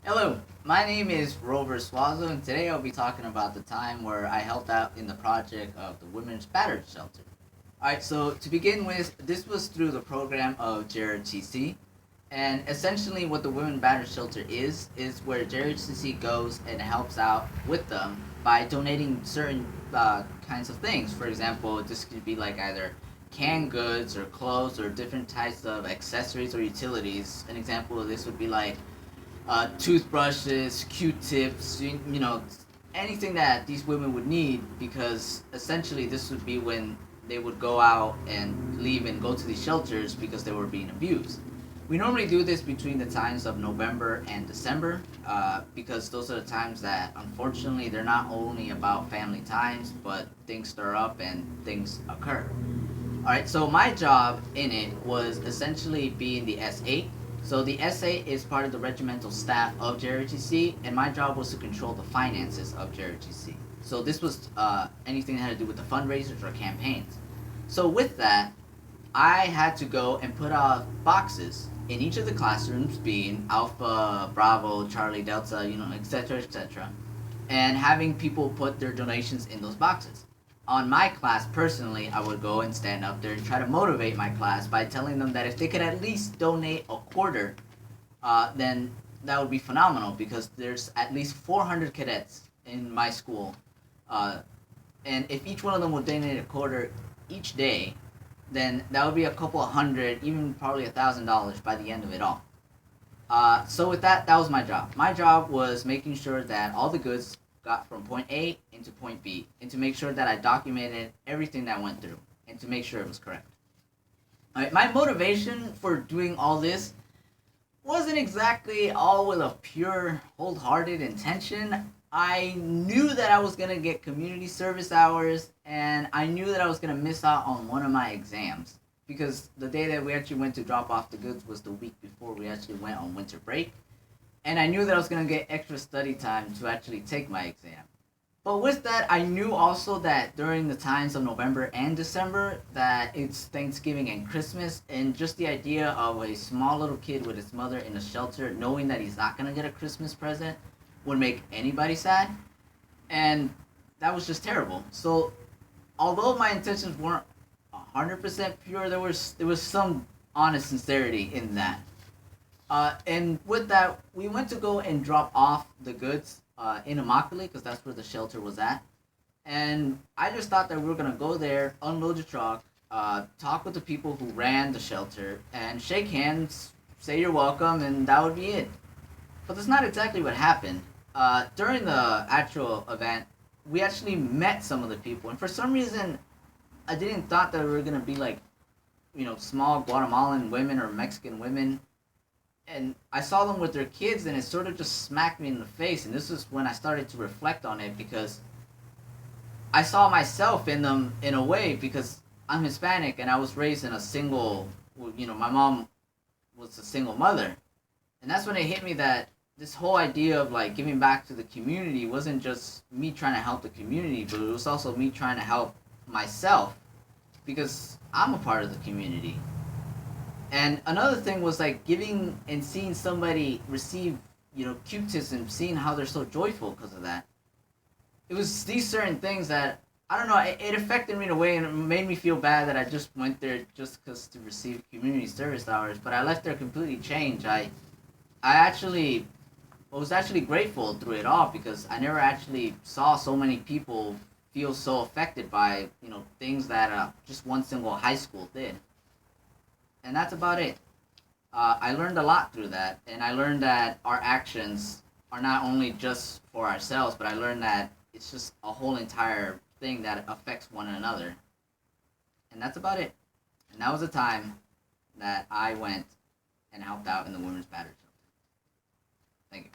Hello, my name is Rover Swazo, and today I'll be talking about the time where I helped out in the project of the Women's Battered Shelter. Alright, so to begin with, this was through the program of JRTC, and essentially what the Women Battered Shelter is where JRTC goes and helps out with them by donating certain kinds of things. For example, this could be like either canned goods or clothes or different types of accessories or utilities. An example of this would be like toothbrushes, Q-tips, anything that these women would need, because essentially this would be when they would go out and leave and go to these shelters because they were being abused. We normally do this between the times of November and December because those are the times that, unfortunately, they're not only about family times, but things stir up and things occur. All right, so my job in it was essentially being the S8. So the S8 is part of the regimental staff of JRTC, and my job was to control the finances of JRTC. So this was anything that had to do with the fundraisers or campaigns. So with that, I had to go and put out boxes in each of the classrooms, being Alpha, Bravo, Charlie, Delta, etc., etc., and having people put their donations in those boxes. On my class, personally, I would go and stand up there and try to motivate my class by telling them that if they could at least donate a quarter, then that would be phenomenal, because there's at least 400 cadets in my school. Uh, and if each one of them would donate a quarter each day, then that would be a couple of hundred, even probably $1,000 by the end of it all. So with that, that was my job. My job was making sure that all the goods got from point A into point B, and to make sure that I documented everything that went through, and to make sure it was correct. All right, my motivation for doing all this wasn't exactly all with a pure, wholehearted intention. I knew that I was gonna get community service hours, and I knew that I was gonna miss out on one of my exams, because the day that we actually went to drop off the goods was the week before we actually went on winter break, and I knew that I was gonna get extra study time to actually take my exam. But with that, I knew also that during the times of November and December, that it's Thanksgiving and Christmas, and just the idea of a small little kid with his mother in a shelter, knowing that he's not gonna get a Christmas present, would make anybody sad, and that was just terrible. So, although my intentions weren't 100% pure, there was some honest sincerity in that. And with that, we went to go and drop off the goods in Immokalee, because that's where the shelter was at. And I just thought that we were gonna go there, unload the truck, talk with the people who ran the shelter, and shake hands, say you're welcome, and that would be it. But that's not exactly what happened. During the actual event, we actually met some of the people, and for some reason, I didn't thought that we were gonna be like, small Guatemalan women or Mexican women, and I saw them with their kids, and it sort of just smacked me in the face. And this is when I started to reflect on it, because I saw myself in them in a way, because I'm Hispanic and I was raised in a single, my mom was a single mother. And that's when it hit me that this whole idea of like giving back to the community wasn't just me trying to help the community, but it was also me trying to help myself, because I'm a part of the community. And another thing was like giving and seeing somebody receive, Q-tips, and seeing how they're so joyful because of that. It was these certain things that, I don't know. It affected me in a way, and it made me feel bad that I just went there just because to receive community service hours. But I left there completely changed. I actually was actually grateful through it all, because I never actually saw so many people feel so affected by things that just one single high school did. And that's about it. I learned a lot through that, and I learned that our actions are not only just for ourselves, but I learned that it's just a whole entire thing that affects one another. And that's about it. And that was the time that I went and helped out in the women's battery shelter. Thank you.